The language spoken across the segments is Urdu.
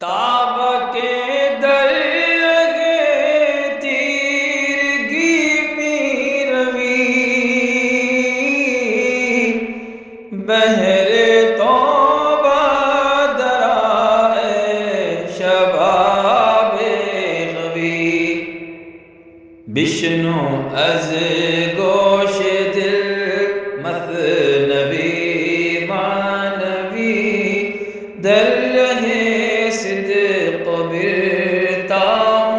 تاب کے درگے تیرگی پیروی بہر توبہ درائے شباب غوی بشنو از گوش دل مثنوی مانوی در رہے صدق برتا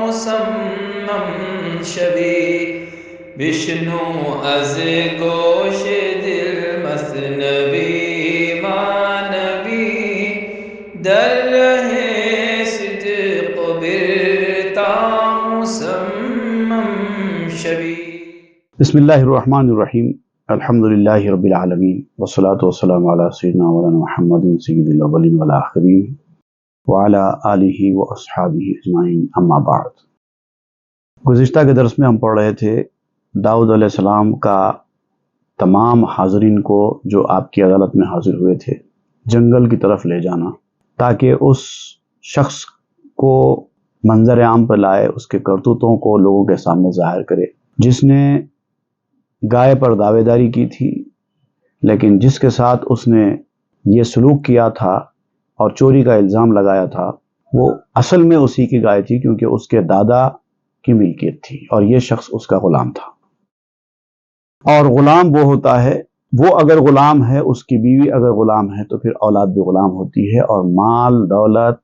مسمم شوی بشنو از گوش دل مثنوی مانوی در رہے صدق برتا مسمم شوی۔ بسم اللہ الرحمن الرحیم، الحمدللہ رب العالمین، والصلاة والسلام علی سیدنا مولانا محمد سید الاولین والآخرین وعلی آلہ واصحابہ اجمعین، اما بعد۔ گزشتہ کے درس میں ہم پڑھ رہے تھے داؤد علیہ السلام کا تمام حاضرین کو جو آپ کی عدالت میں حاضر ہوئے تھے جنگل کی طرف لے جانا تاکہ اس شخص کو منظر عام پر لائے، اس کے کرتوتوں کو لوگوں کے سامنے ظاہر کرے، جس نے گائے پر دعوے داری کی تھی لیکن جس کے ساتھ اس نے یہ سلوک کیا تھا اور چوری کا الزام لگایا تھا وہ اصل میں اسی کی گائے تھی، کیونکہ اس کے دادا کی ملکیت تھی اور یہ شخص اس کا غلام تھا۔ اور غلام وہ ہوتا ہے، وہ اگر غلام ہے، اس کی بیوی اگر غلام ہے تو پھر اولاد بھی غلام ہوتی ہے، اور مال دولت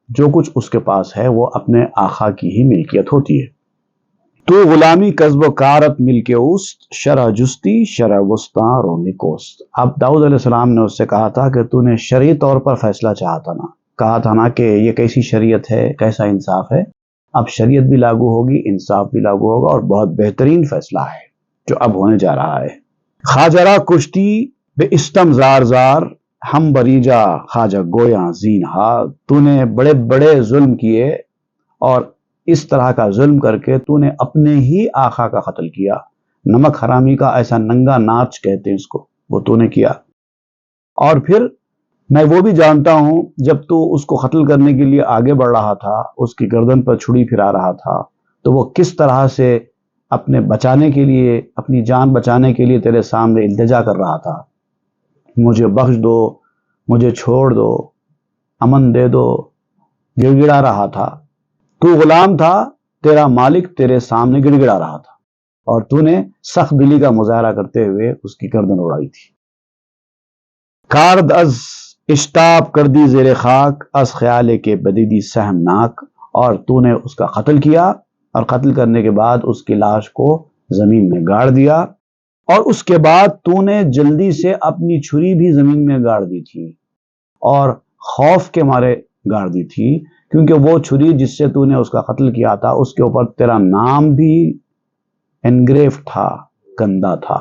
جو کچھ اس کے پاس ہے وہ اپنے آقا کی ہی ملکیت ہوتی ہے۔ تو غلامی کسب و کارت مل کے اوست، شرع جستی شرع وسطی رو نکوست۔ اب داؤد علیہ السلام نے اس سے کہا تھا کہ تو نے شرعی طور پر فیصلہ چاہا تھا نا، کہا تھا نا کہ یہ کیسی شریعت ہے، کیسا انصاف ہے۔ اب شریعت بھی لاگو ہوگی، انصاف بھی لاگو ہوگا، اور بہت بہترین فیصلہ ہے جو اب ہونے جا رہا ہے۔ خواجرہ کشتی بے استم زار زار، ہم بریجا خواجہ گویاں زین ہار۔ تو نے بڑے بڑے ظلم کیے اور اس طرح کا ظلم کر کے تو نے اپنے ہی آقا کا قتل کیا۔ نمک حرامی کا ایسا ننگا ناچ کہتے ہیں اس کو، وہ تو نے کیا۔ اور پھر میں وہ بھی جانتا ہوں جب تو اس کو قتل کرنے کے لیے آگے بڑھ رہا تھا، اس کی گردن پر چھری پھرا رہا تھا، تو وہ کس طرح سے اپنے بچانے کے لیے، اپنی جان بچانے کے لیے تیرے سامنے التجا کر رہا تھا، مجھے بخش دو، مجھے چھوڑ دو، امن دے دو، گڑ گڑا رہا تھا۔ تو غلام تھا، تیرا مالک تیرے سامنے گڑ گڑا رہا تھا اور تو نے سخت دلی کا مظاہرہ کرتے ہوئے اس کی گردن اڑائی تھی۔ کارد از اشتاب کردی زیر خاک، از خیالے کے بدیدی سہم ناک۔ اور تو نے اس کا قتل کیا، اور قتل کرنے کے بعد اس کی لاش کو زمین میں گاڑ دیا، اور اس کے بعد تو نے جلدی سے اپنی چھری بھی زمین میں گاڑ دی تھی، اور خوف کے مارے گاڑ دی تھی، کیونکہ وہ چھری جس سے تو نے اس کا قتل کیا تھا اس کے اوپر تیرا نام بھی انگریو تھا، گندا تھا۔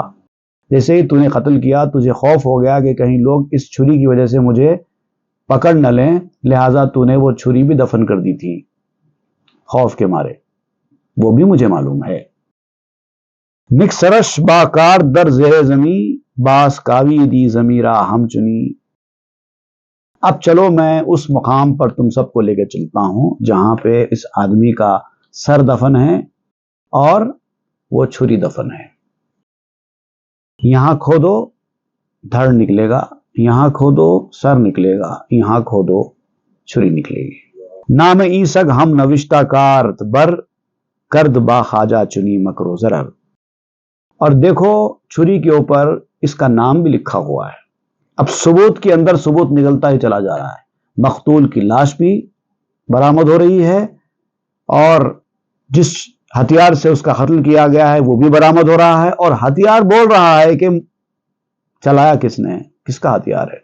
جیسے ہی تو نے قتل کیا تجھے خوف ہو گیا کہ کہیں لوگ اس چھری کی وجہ سے مجھے پکڑ نہ لیں، لہٰذا تو نے وہ چھری بھی دفن کر دی تھی خوف کے مارے، وہ بھی مجھے معلوم ہے۔ نکسرش باکار در زیر زمیں، باس کاوی دی زمیرہ ہم چنی۔ اب چلو میں اس مقام پر تم سب کو لے کے چلتا ہوں جہاں پہ اس آدمی کا سر دفن ہے اور وہ چھری دفن ہے۔ یہاں کھودو دھڑ نکلے گا، یہاں کھودو سر نکلے گا، یہاں کھودو چھری نکلے گی۔ نام ایسگ ہم نوشتہ کارت بر، کرد با خواجہ چنی مکر و ضرر۔ اور دیکھو چھری کے اوپر اس کا نام بھی لکھا ہوا ہے۔ اب ثبوت کے اندر ثبوت نکلتا ہی چلا جا رہا ہے، مقتول کی لاش بھی برآمد ہو رہی ہے، اور جس ہتھیار سے اس کا قتل کیا گیا ہے وہ بھی برآمد ہو رہا ہے، اور ہتھیار بول رہا ہے کہ چلایا کس نے، کس کا ہتھیار ہے۔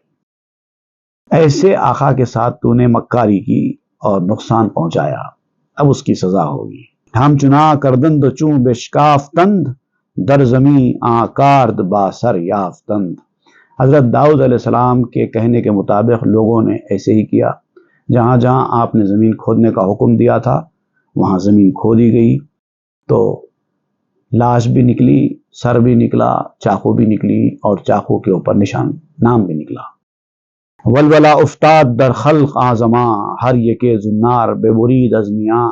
ایسے آقا کے ساتھ تو نے مکاری کی اور نقصان پہنچایا، اب اس کی سزا ہوگی۔ ہم چنا کردند چوں بشکافتند، در زمیں آکارد با سر یافتند۔ حضرت داؤد علیہ السلام کے کہنے کے مطابق لوگوں نے ایسے ہی کیا، جہاں جہاں آپ نے زمین کھودنے کا حکم دیا تھا وہاں زمین کھودی گئی، تو لاش بھی نکلی، سر بھی نکلا، چاقو بھی نکلی، اور چاقو کے اوپر نشان نام بھی نکلا۔ ولولا افتاد در خلق آزماں، ہر یکے زنار بے برید از میاں۔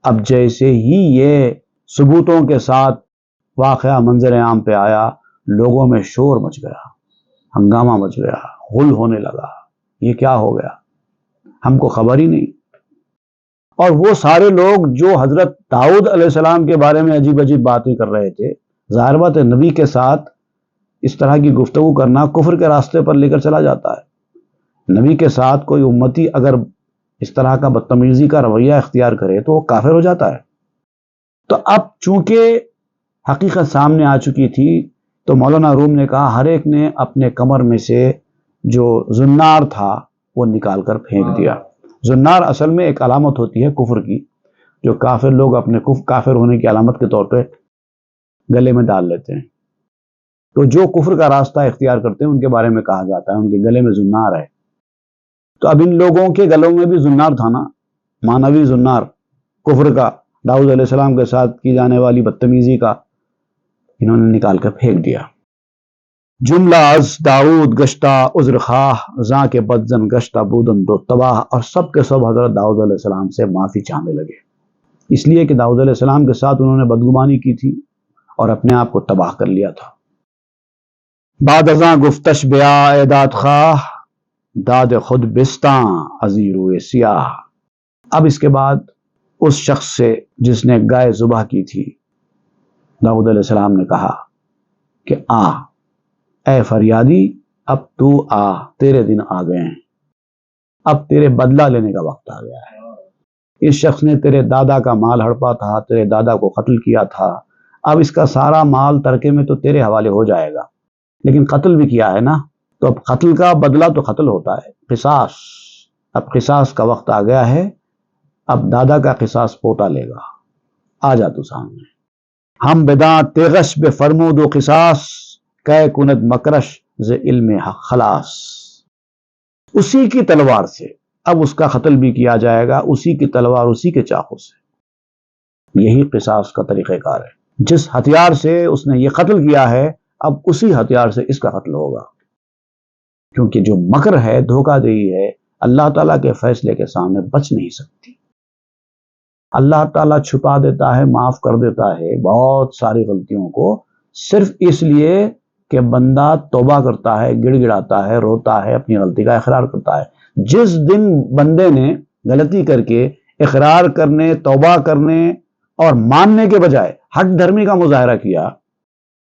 اب جیسے ہی یہ ثبوتوں کے ساتھ واقعہ منظر عام پہ آیا، لوگوں میں شور مچ گیا، ہنگامہ مچ گیا، غل ہونے لگا، یہ کیا ہو گیا، ہم کو خبر ہی نہیں۔ اور وہ سارے لوگ جو حضرت داؤد علیہ السلام کے بارے میں عجیب عجیب باتیں کر رہے تھے، ظاہر بات ہے نبی کے ساتھ اس طرح کی گفتگو کرنا کفر کے راستے پر لے کر چلا جاتا ہے۔ نبی کے ساتھ کوئی امتی اگر اس طرح کا بدتمیزی کا رویہ اختیار کرے تو وہ کافر ہو جاتا ہے۔ تو اب چونکہ حقیقت سامنے آ چکی تھی تو مولانا روم نے کہا ہر ایک نے اپنے کمر میں سے جو زنار تھا وہ نکال کر پھینک دیا۔ زنار اصل میں ایک علامت ہوتی ہے کفر کی، جو کافر لوگ اپنے کافر ہونے کی علامت کے طور پہ گلے میں ڈال لیتے ہیں۔ تو جو کفر کا راستہ اختیار کرتے ہیں ان کے بارے میں کہا جاتا ہے ان کے گلے میں زنار ہے۔ تو اب ان لوگوں کے گلوں میں بھی زنار تھا نا، معنوی زنار کفر کا، داؤد علیہ السلام کے ساتھ کی جانے والی بدتمیزی کا، انہوں نے نکال کر پھینک دیا۔ جملہ از داؤد گشتہ عذر خواہ، زاں کے بدزن گشتہ بودن دو تباہ، اور سب کے سب حضرت داؤد علیہ السلام سے معافی چاہنے لگے، اس لیے کہ داؤد علیہ السلام کے ساتھ انہوں نے بدگمانی کی تھی اور اپنے آپ کو تباہ کر لیا تھا۔ بعد ازاں گفتش بیا اے داد خواہ، داد خود بستاں ازی روئے سیاہ۔ اب اس کے بعد اس شخص سے جس نے گائے ذبح کی تھی، داؤد علیہ السلام نے کہا کہ آ اے فریادی، اب تو آ، تیرے دن آ گئے ہیں، اب تیرے بدلہ لینے کا وقت آ گیا ہے۔ اس شخص نے تیرے دادا کا مال ہڑپا تھا، تیرے دادا کو قتل کیا تھا، اب اس کا سارا مال ترکے میں تو تیرے حوالے ہو جائے گا، لیکن قتل بھی کیا ہے نا، تو اب قتل کا بدلہ تو قتل ہوتا ہے، قصاص، اب قصاص کا وقت آ گیا ہے، اب دادا کا قصاص پوتا لے گا، آ جا تو سامنے۔ ہم بداں تیغش بے فرمود و قصاص، کہ کند مکرش ز علم حق خلاص۔ اسی کی تلوار سے اب اس کا قتل بھی کیا جائے گا، اسی کی تلوار، اسی کے چاقو سے۔ یہی قصاص کا طریقہ کار ہے، جس ہتھیار سے اس نے یہ قتل کیا ہے اب اسی ہتھیار سے اس کا قتل ہوگا، کیونکہ جو مکر ہے، دھوکہ دہی ہے، اللہ تعالیٰ کے فیصلے کے سامنے بچ نہیں سکتی۔ اللہ تعالیٰ چھپا دیتا ہے، معاف کر دیتا ہے بہت ساری غلطیوں کو، صرف اس لیے کہ بندہ توبہ کرتا ہے، گڑ گڑاتا ہے، روتا ہے، اپنی غلطی کا اقرار کرتا ہے۔ جس دن بندے نے غلطی کر کے اقرار کرنے، توبہ کرنے اور ماننے کے بجائے حق دھرمی کا مظاہرہ کیا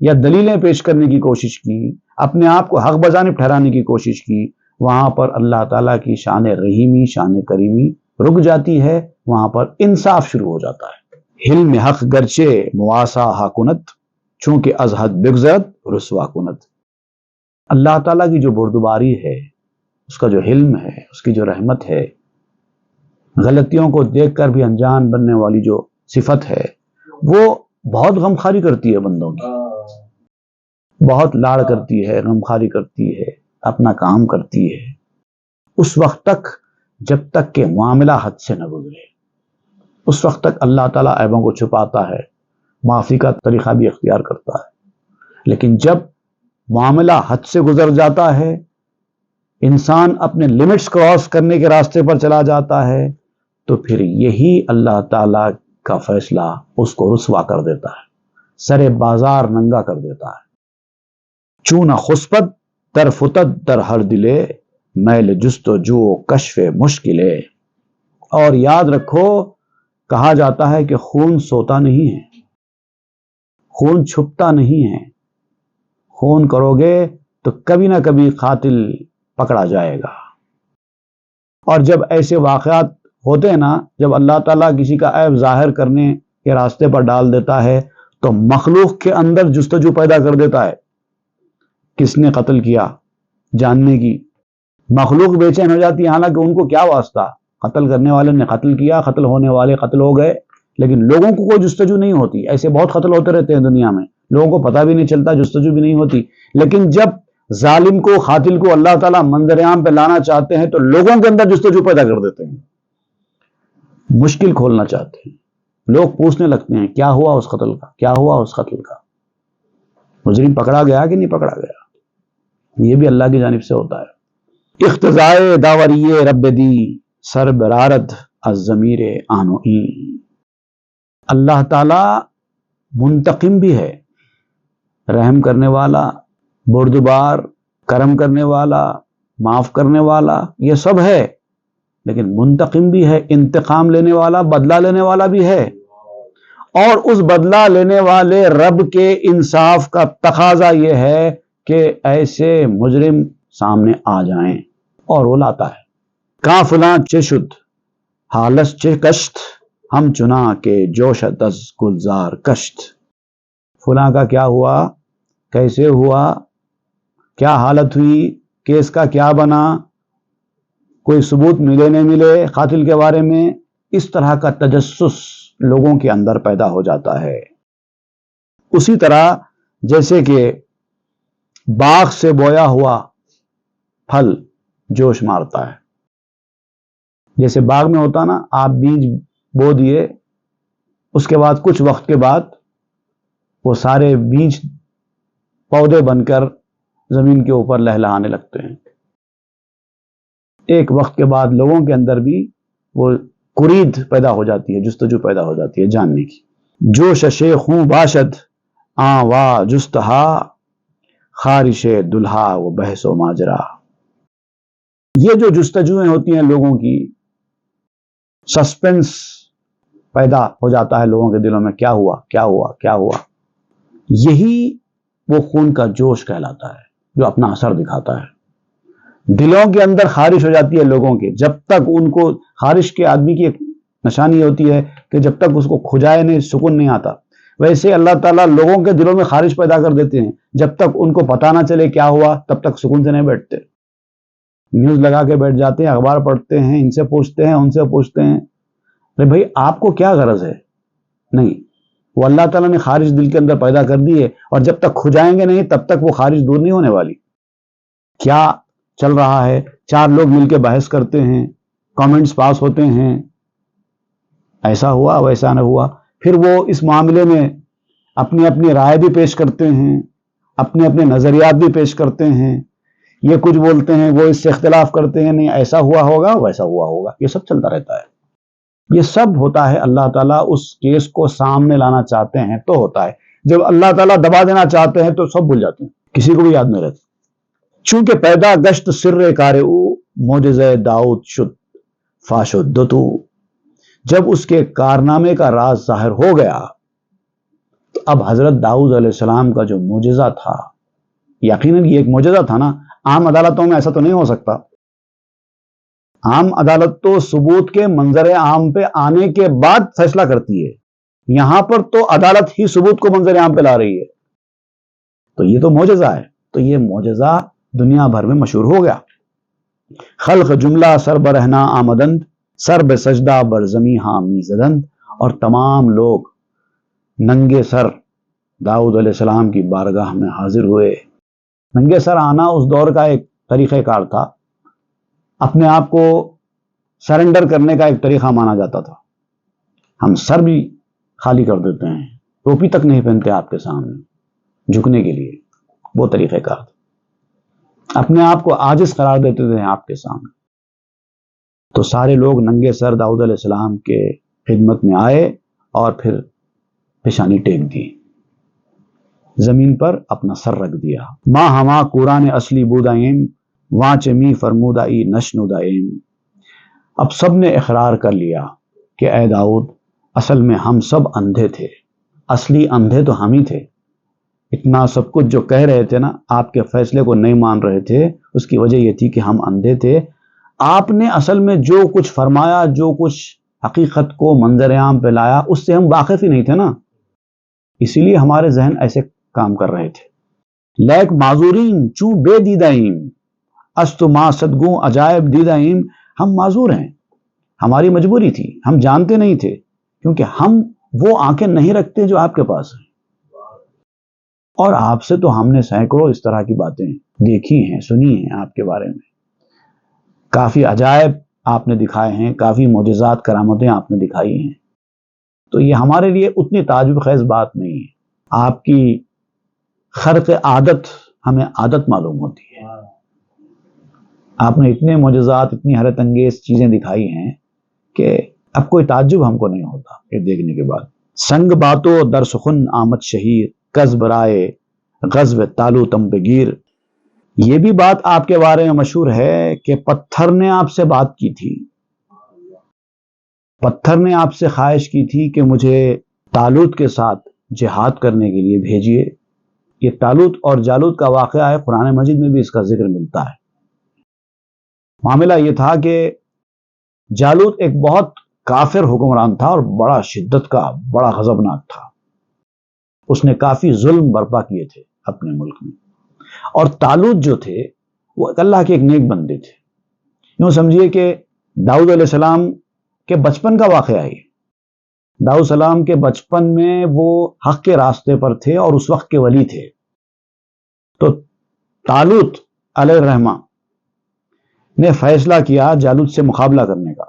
یا دلیلیں پیش کرنے کی کوشش کی، اپنے آپ کو حق بجانب ٹھہرانے کی کوشش کی، وہاں پر اللہ تعالیٰ کی شان رحیمی، شان کریمی رک جاتی ہے، وہاں پر انصاف شروع ہو جاتا ہے۔ حلم حق گرچہ مواسا حاکنت، چونکہ از حد بگزرت رسوا کنت۔ اللہ تعالیٰ کی جو بردباری ہے، اس کا جو حلم ہے، اس کی جو رحمت ہے، غلطیوں کو دیکھ کر بھی انجان بننے والی جو صفت ہے، وہ بہت غمخواری کرتی ہے بندوں کی، بہت لاڑ کرتی ہے، غمخواری کرتی ہے، اپنا کام کرتی ہے، اس وقت تک جب تک کہ معاملہ حد سے نہ گزرے، اس وقت تک اللہ تعالیٰ عیبوں کو چھپاتا ہے، معافی کا طریقہ بھی اختیار کرتا ہے۔ لیکن جب معاملہ حد سے گزر جاتا ہے، انسان اپنے لمٹس کراس کرنے کے راستے پر چلا جاتا ہے، تو پھر یہی اللہ تعالیٰ کا فیصلہ اس کو رسوا کر دیتا ہے، سر بازار ننگا کر دیتا ہے۔ چون خسپت در فتد در ہر دلے، میل جست و جو کشف مشکلے۔ اور یاد رکھو، کہا جاتا ہے کہ خون سوتا نہیں ہے، خون چھپتا نہیں ہے، خون کرو گے تو کبھی نہ کبھی قاتل پکڑا جائے گا۔ اور جب ایسے واقعات ہوتے ہیں نا، جب اللہ تعالیٰ کسی کا عیب ظاہر کرنے کے راستے پر ڈال دیتا ہے تو مخلوق کے اندر جستجو پیدا کر دیتا ہے، کس نے قتل کیا جاننے کی۔ مخلوق بے چین ہو جاتی ہے، حالانکہ ان کو کیا واسطہ، قتل کرنے والے نے قتل کیا، قتل ہونے والے قتل ہو گئے، لیکن لوگوں کو کوئی جستجو نہیں ہوتی۔ ایسے بہت قتل ہوتے رہتے ہیں دنیا میں، لوگوں کو پتہ بھی نہیں چلتا، جستجو بھی نہیں ہوتی۔ لیکن جب ظالم کو، قاتل کو اللہ تعالیٰ منظر عام پہ لانا چاہتے ہیں تو لوگوں کے اندر جستجو پیدا کر دیتے ہیں، مشکل کھولنا چاہتے ہیں، لوگ پوچھنے لگتے ہیں کیا ہوا اس قتل کا، کیا ہوا اس قتل کا، مجرم پکڑا گیا کہ نہیں پکڑا گیا۔ یہ بھی اللہ کی جانب سے ہوتا ہے۔ اختزائے داوری رب دی سر برارت از ضمیر آنوئی۔ اللہ تعالی منتقم بھی ہے، رحم کرنے والا، بردبار، کرم کرنے والا، معاف کرنے والا، یہ سب ہے، لیکن منتقم بھی ہے، انتقام لینے والا، بدلہ لینے والا بھی ہے۔ اور اس بدلہ لینے والے رب کے انصاف کا تقاضا یہ ہے کہ ایسے مجرم سامنے آ جائیں، اور وہ لاتا ہے۔ کہاں فلاں چشد حالش چہ کشت، ہم چنا کے جوشت از گلزار کشت۔ فلاں کا کیا ہوا، کیسے ہوا، کیا حالت ہوئی، کیس کا کیا بنا، کوئی ثبوت ملے نہ ملے قاتل کے بارے میں، اس طرح کا تجسس لوگوں کے اندر پیدا ہو جاتا ہے۔ اسی طرح جیسے کہ باغ سے بویا ہوا پھل جوش مارتا ہے، جیسے باغ میں ہوتا نا، آپ بیج بو دیے، اس کے بعد کچھ وقت کے بعد وہ سارے بیج پودے بن کر زمین کے اوپر لہلہانے لگتے ہیں۔ ایک وقت کے بعد لوگوں کے اندر بھی وہ کرید پیدا ہو جاتی ہے، جستجو پیدا ہو جاتی ہے جاننے کی۔ جو ششے خوں باشد آں وا جستہا، خارش دلہا و بحث و ماجرا۔ یہ جو جستجویں ہوتی ہیں لوگوں کی، سسپنس پیدا ہو جاتا ہے لوگوں کے دلوں میں، کیا ہوا کیا ہوا کیا ہوا، یہی وہ خون کا جوش کہلاتا ہے جو اپنا اثر دکھاتا ہے۔ دلوں کے اندر خارش ہو جاتی ہے لوگوں کے، جب تک ان کو خارش کے آدمی کی ایک نشانی ہوتی ہے کہ جب تک اس کو کھجائے نہیں سکون نہیں آتا، ویسے اللہ تعالیٰ لوگوں کے دلوں میں خارش پیدا کر دیتے ہیں، جب تک ان کو پتہ نہ چلے کیا ہوا تب تک سکون سے نہیں بیٹھتے، نیوز لگا کے بیٹھ جاتے ہیں، اخبار پڑھتے ہیں، ان سے پوچھتے ہیں ان سے پوچھتے ہیں، ارے بھائی آپ کو کیا غرض ہے؟ نہیں، وہ اللہ تعالیٰ نے خارش دل کے اندر پیدا کر دی ہے، اور جب تک کھجائیں گے نہیں تب تک وہ خارش دور نہیں ہونے والی۔ کیا چل رہا ہے، چار لوگ مل کے بحث کرتے ہیں، کامنٹس پاس ہوتے ہیں، ایسا ہوا ویسا نہ ہوا، پھر وہ اس معاملے میں اپنی اپنی رائے بھی پیش کرتے ہیں، اپنے اپنے نظریات بھی پیش کرتے ہیں، یہ کچھ بولتے ہیں وہ اس سے اختلاف کرتے ہیں، نہیں ایسا ہوا ہوگا ویسا ہوا ہوگا، یہ سب چلتا رہتا ہے۔ یہ سب ہوتا ہے، اللہ تعالیٰ اس کیس کو سامنے لانا چاہتے ہیں تو ہوتا ہے، جب اللہ تعالیٰ دبا دینا چاہتے ہیں تو سب بھول جاتے ہیں، کسی کو بھی یاد نہیں رہتا۔ چونکہ پیدا گشت سر کار او، معجزہ داؤد شد فاش الدتو۔ جب اس کے کارنامے کا راز ظاہر ہو گیا تو اب حضرت داؤد علیہ السلام کا جو معجزہ تھا، یقیناً یہ ایک معجزہ تھا نا، عام عدالتوں میں ایسا تو نہیں ہو سکتا۔ عام عدالت تو ثبوت کے منظر عام پہ آنے کے بعد فیصلہ کرتی ہے، یہاں پر تو عدالت ہی ثبوت کو منظر عام پہ لا رہی ہے، تو یہ تو معجزہ ہے۔ تو یہ معجزہ دنیا بھر میں مشہور ہو گیا۔ خلق جملہ سر برہنا آمدند، سر بے سجدہ بر زمیں حامی زدند، اور تمام لوگ ننگے سر داؤد علیہ السلام کی بارگاہ میں حاضر ہوئے۔ ننگے سر آنا اس دور کا ایک طریقہ کار تھا، اپنے آپ کو سرنڈر کرنے کا ایک طریقہ مانا جاتا تھا۔ ہم سر بھی خالی کر دیتے ہیں، ٹوپی تک نہیں پہنتے آپ کے سامنے جھکنے کے لیے، وہ طریقہ کار تھا، اپنے آپ کو عاجز قرار دیتے تھے آپ کے سامنے۔ تو سارے لوگ ننگے سر داؤد علیہ السلام کے خدمت میں آئے اور پھر پیشانی ٹیک دی، زمین پر اپنا سر رکھ دیا۔ ماں ہما قرآن اصلی بودائیم، وانچ می فرمودائی نشنودائیم۔ اب سب نے اقرار کر لیا کہ اے داؤد، اصل میں ہم سب اندھے تھے، اصلی اندھے تو ہم ہی تھے۔ اتنا سب کچھ جو کہہ رہے تھے نا، آپ کے فیصلے کو نہیں مان رہے تھے، اس کی وجہ یہ تھی کہ ہم اندھے تھے۔ آپ نے اصل میں جو کچھ فرمایا، جو کچھ حقیقت کو منظر عام پہ لایا، اس سے ہم واقف ہی نہیں تھے نا، اسی لیے ہمارے ذہن ایسے کام کر رہے تھے۔ لیک معذورین چوں بے دیدائیم، استو ما صدگوں عجائب دیدائیم۔ ہم معذور ہیں، ہماری مجبوری تھی، ہم جانتے نہیں تھے، کیونکہ ہم وہ آنکھیں نہیں رکھتے جو آپ کے پاس ہیں، اور آپ سے تو ہم نے سینکڑوں اس طرح کی باتیں دیکھی ہیں، سنی ہیں آپ کے بارے میں، کافی عجائب آپ نے دکھائے ہیں، کافی معجزات کرامتیں آپ نے دکھائی ہیں، تو یہ ہمارے لیے اتنی تعجب خیز بات نہیں ہے۔ آپ کی خرق عادت ہمیں عادت معلوم ہوتی ہے، آپ نے اتنے معجزات، اتنی حیرت انگیز چیزیں دکھائی ہیں کہ اب کوئی تعجب ہم کو نہیں ہوتا یہ دیکھنے کے بعد۔ سنگ باتو در سخن آمد شہیر، کز برائے غزو طالوتم بگیر۔ یہ بھی بات آپ کے بارے میں مشہور ہے کہ پتھر نے آپ سے بات کی تھی، پتھر نے آپ سے خواہش کی تھی کہ مجھے طالوت کے ساتھ جہاد کرنے کے لیے بھیجیے۔ یہ طالوت اور جالوت کا واقعہ ہے، قرآن مجید میں بھی اس کا ذکر ملتا ہے۔ معاملہ یہ تھا کہ جالوت ایک بہت کافر حکمران تھا اور بڑا شدت کا، بڑا غضبناک تھا۔ اس نے کافی ظلم برپا کیے تھے اپنے ملک میں، اور طالوت جو تھے وہ اللہ کے ایک نیک بندے تھے۔ یوں سمجھیے کہ داؤد علیہ السلام کے بچپن کا واقعہ ہے۔ داؤد السلام کے بچپن میں وہ حق کے راستے پر تھے اور اس وقت کے ولی تھے۔ تو طالوت علیہ الرحمہ نے فیصلہ کیا جالوت سے مقابلہ کرنے کا،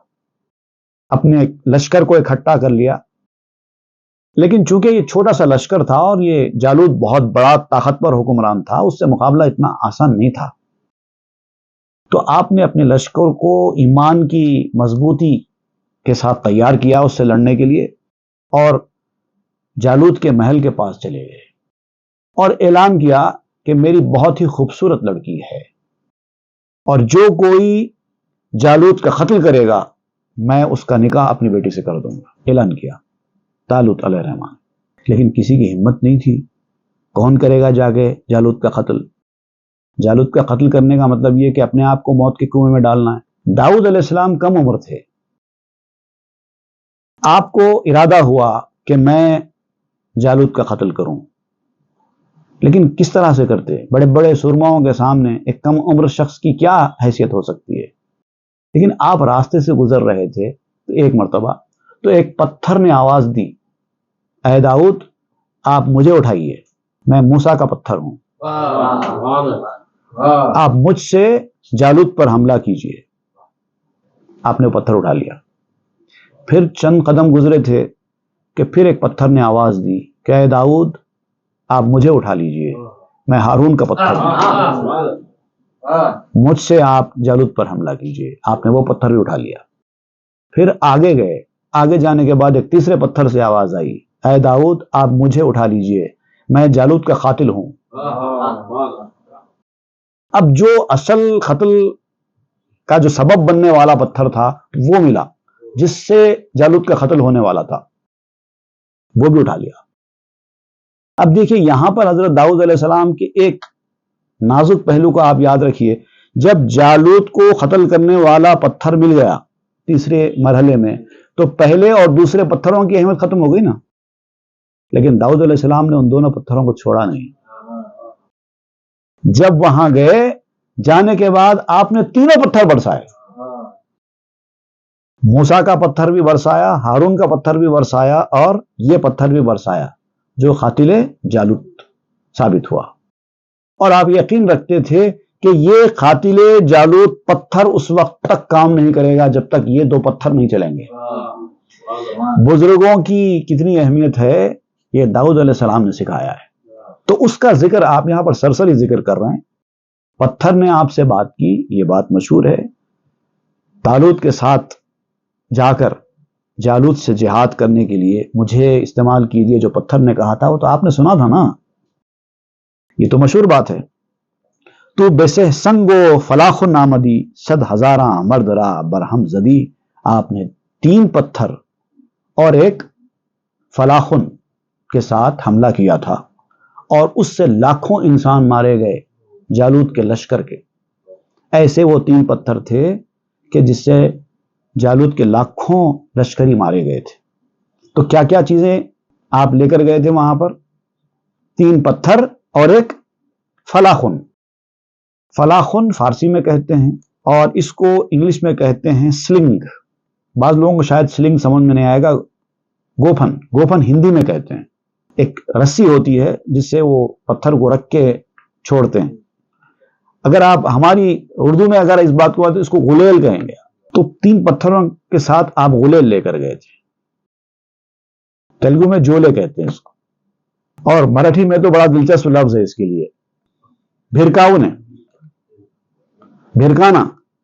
اپنے لشکر کو اکٹھا کر لیا، لیکن چونکہ یہ چھوٹا سا لشکر تھا اور یہ جالوت بہت بڑا طاقتور حکمران تھا، اس سے مقابلہ اتنا آسان نہیں تھا۔ تو آپ نے اپنے لشکر کو ایمان کی مضبوطی کے ساتھ تیار کیا اس سے لڑنے کے لیے، اور جالوت کے محل کے پاس چلے گئے اور اعلان کیا کہ میری بہت ہی خوبصورت لڑکی ہے، اور جو کوئی جالوت کا قتل کرے گا میں اس کا نکاح اپنی بیٹی سے کر دوں گا، اعلان کیا طالوت علیہ الرحمن۔ لیکن کسی کی ہمت نہیں تھی، کون کرے گا جا کے جالوت کا قتل؟ جالوت کا قتل کرنے کا مطلب یہ کہ اپنے آپ کو موت کے کنویں میں ڈالنا ہے۔ داؤد علیہ السلام کم عمر تھے، آپ کو ارادہ ہوا کہ میں جالوت کا قتل کروں، لیکن کس طرح سے کرتے؟ بڑے بڑے سرماؤں کے سامنے ایک کم عمر شخص کی کیا حیثیت ہو سکتی ہے؟ لیکن آپ راستے سے گزر رہے تھے تو ایک مرتبہ تو ایک پتھر نے آواز دی، اے داؤد آپ مجھے اٹھائیے، میں موسیٰ کا پتھر ہوں، آپ مجھ سے جالوت پر حملہ کیجئے۔ آپ نے پتھر اٹھا لیا، پھر چند قدم گزرے تھے کہ پھر ایک پتھر نے آواز دی کہ اے داؤد آپ مجھے اٹھا لیجئے، میں ہارون کا پتھر ہوں، مجھ سے آپ جالوت پر حملہ کیجئے۔ آپ نے وہ پتھر بھی اٹھا لیا، پھر آگے گئے، آگے جانے کے بعد ایک تیسرے پتھر سے آواز آئی، اے داؤد آپ مجھے اٹھا لیجئے، میں جالوت کا قاتل ہوں۔ اب جو اصل قتل کا جو سبب بننے والا پتھر تھا وہ ملا، جس سے جالوت کا قتل ہونے والا تھا، وہ بھی اٹھا لیا۔ اب دیکھیے یہاں پر حضرت داؤد علیہ السلام کے ایک نازک پہلو کو آپ یاد رکھیے، جب جالوت کو قتل کرنے والا پتھر مل گیا تیسرے مرحلے میں تو پہلے اور دوسرے پتھروں کی اہمیت ختم ہو گئی نا، لیکن داؤد علیہ السلام نے ان دونوں پتھروں کو چھوڑا نہیں۔ جب وہاں گئے، جانے کے بعد آپ نے تینوں پتھر برسائے، موسیٰ کا پتھر بھی برسایا، ہارون کا پتھر بھی برسایا، اور یہ پتھر بھی برسایا جو قاتل جالوت ثابت ہوا۔ اور آپ یقین رکھتے تھے کہ یہ قاتل جالوت پتھر اس وقت تک کام نہیں کرے گا جب تک یہ دو پتھر نہیں چلیں گے۔ بزرگوں کی کتنی اہمیت ہے یہ داؤد علیہ السلام نے سکھایا ہے۔ تو اس کا ذکر آپ یہاں پر سرسری ذکر کر رہے ہیں۔ پتھر نے آپ سے بات کی، یہ بات مشہور ہے۔ طالوت کے ساتھ جا کر جالوت سے جہاد کرنے کے لیے مجھے استعمال کیجیے جو پتھر نے کہا تھا، وہ تو آپ نے سنا تھا نا، یہ تو مشہور بات ہے۔ تو بسہ سنگو فلاخ نامدی، صد ہزاراں مرد را برہم زدی۔ آپ نے 3 پتھر اور ایک فلاخن کے ساتھ حملہ کیا تھا، اور اس سے لاکھوں انسان مارے گئے جالوت کے لشکر کے۔ ایسے وہ 3 پتھر تھے کہ جس سے جالوت کے لاکھوں لشکری مارے گئے تھے۔ تو کیا کیا چیزیں آپ لے کر گئے تھے وہاں پر؟ 3 پتھر اور ایک فلاخن۔ فلاخن فارسی میں کہتے ہیں اور اس کو انگلش میں کہتے ہیں سلنگ۔ بعض لوگوں کو شاید سلنگ سمجھ میں نہیں آئے گا، گوپھن، گوپھن ہندی میں کہتے ہیں۔ ایک رسی ہوتی ہے جس سے وہ پتھر کو رکھ کے چھوڑتے ہیں۔ اگر آپ ہماری اردو میں اگر اس بات کو بات تو اس کو غلیل کہیں گے۔ تو 3 پتھروں کے ساتھ آپ غلیل لے کر گئے تھے۔ تیلگو میں جولے کہتے ہیں اس کو، اور مراٹھی میں تو بڑا دلچسپ لفظ ہے اس کے لیے، بھرکاؤ نے، بھرکانا،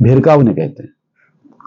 بھرکا انہیں کہتے ہیں.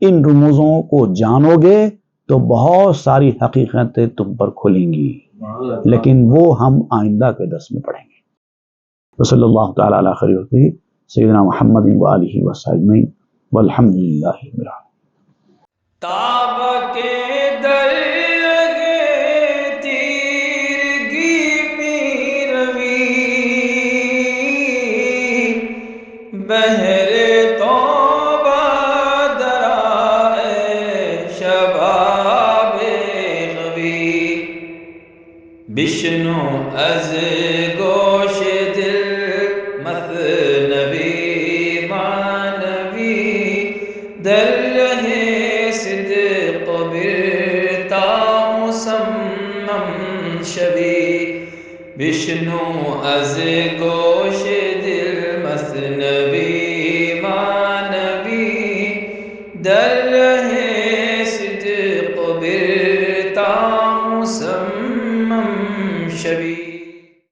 ان رموزوں کو جانو گے تو بہت ساری حقیقتیں تم پر کھلیں گی، لیکن وہ ہم آئندہ کے درس میں پڑھیں گے۔ وصلی اللہ تعالیٰ علی خیر خلقہ سیدنا محمد وآلہ وصحبہ اجمعین والحمد للہ رب العالمین۔ تاب کے در لگے تیرگی میں روی، بہر توبہ درائے شباب غوی، بشنو از گوش دل مثنوی معنوی، در رہے صدق برتا مسمم شوی، بشنو از گوش دل مثنوی معنوی، در رہے صدق برتا مسمم شوی۔